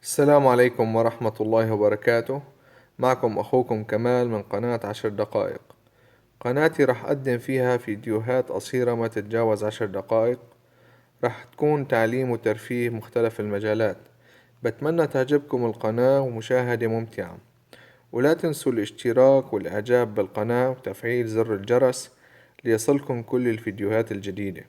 السلام عليكم ورحمة الله وبركاته. معكم أخوكم كمال من قناة 10 دقائق. قناتي راح أقدم فيها فيديوهات قصيرة ما تتجاوز 10 دقائق، راح تكون تعليم وترفيه مختلف المجالات. بتمنى تعجبكم القناة ومشاهدة ممتعة، ولا تنسوا الاشتراك والإعجاب بالقناة وتفعيل زر الجرس ليصلكم كل الفيديوهات الجديدة.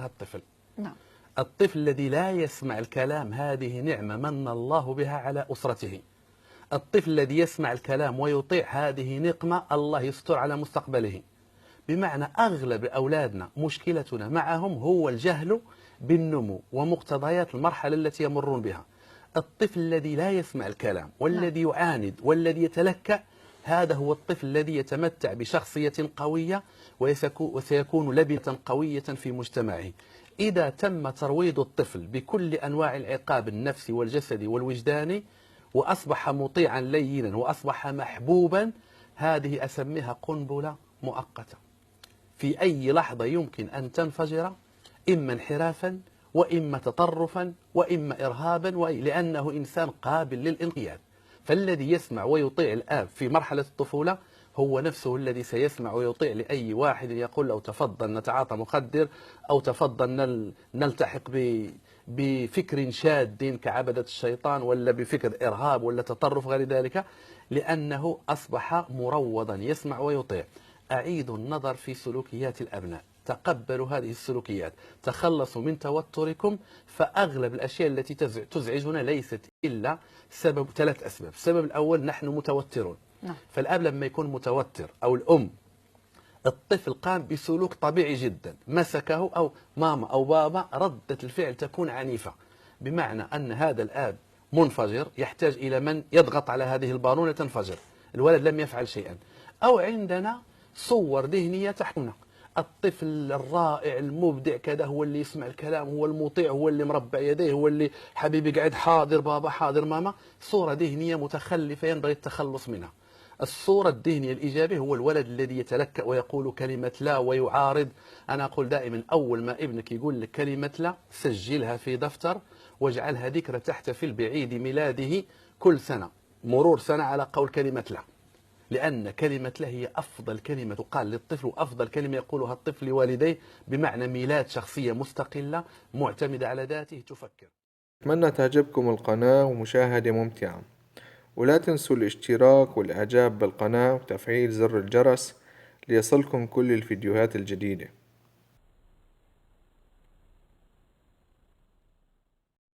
الطفل. الطفل الذي لا يسمع الكلام هذه نعمة من الله بها على أسرته. الطفل الذي يسمع الكلام ويطيع هذه نقمة الله يستر على مستقبله. بمعنى أغلب أولادنا مشكلتنا معهم هو الجهل بالنمو ومقتضيات المرحلة التي يمرون بها. الطفل الذي لا يسمع الكلام والذي يعاند والذي يتلكأ، هذا هو الطفل الذي يتمتع بشخصية قوية وسيكون لبنة قوية في مجتمعه. إذا تم ترويض الطفل بكل أنواع العقاب النفسي والجسدي والوجداني وأصبح مطيعا لينا وأصبح محبوبا، هذه أسميها قنبلة مؤقتة في أي لحظة يمكن أن تنفجر، إما انحرافا وإما تطرفا وإما إرهابا، لأنه إنسان قابل للانقياد. فالذي يسمع ويطيع الآب في مرحلة الطفولة هو نفسه الذي سيسمع ويطيع لأي واحد يقول له تفضل نتعاطى مخدر، أو تفضل نلتحق بفكر شاذ كعبدة الشيطان، ولا بفكر إرهاب ولا تطرف غير ذلك، لأنه أصبح مروضا يسمع ويطيع. أعيد النظر في سلوكيات الأبناء، تقبلوا هذه السلوكيات، تخلصوا من توتركم. فأغلب الأشياء التي تزعجنا ليست إلا سبب 3 أسباب. السبب الأول نحن متوترون. فالأب لما يكون متوتر أو الأم، الطفل قام بسلوك طبيعي جدا، مسكه أو ماما أو بابا، ردة الفعل تكون عنيفة، بمعنى أن هذا الآب منفجر يحتاج إلى من يضغط على هذه البارونة تنفجر. الولد لم يفعل شيئا. أو عندنا صور ذهنية تحكمنا. الطفل الرائع المبدع كذا هو اللي يسمع الكلام، هو المطيع، هو اللي مربع يديه، هو اللي حبيبي قاعد حاضر بابا حاضر ماما. صورة ذهنية متخلفة ينبغي التخلص منها. الصورة الذهنية الإيجابية هو الولد الذي يتلكأ ويقول كلمة لا ويعارض. أنا أقول دائما أول ما ابنك يقول لك كلمة لا سجلها في دفتر واجعلها ذكرى تحتفل بعيد ميلاده كل سنة، مرور سنة على قول كلمة لا، لأن كلمة لا هي أفضل كلمة تقال للطفل وأفضل كلمة يقولها الطفل لوالديه، بمعنى ميلاد شخصية مستقلة معتمدة على ذاته تفكر. أتمنى تعجبكم القناة ومشاهدة ممتعة، ولا تنسوا الاشتراك والإعجاب بالقناة وتفعيل زر الجرس ليصلكم كل الفيديوهات الجديدة.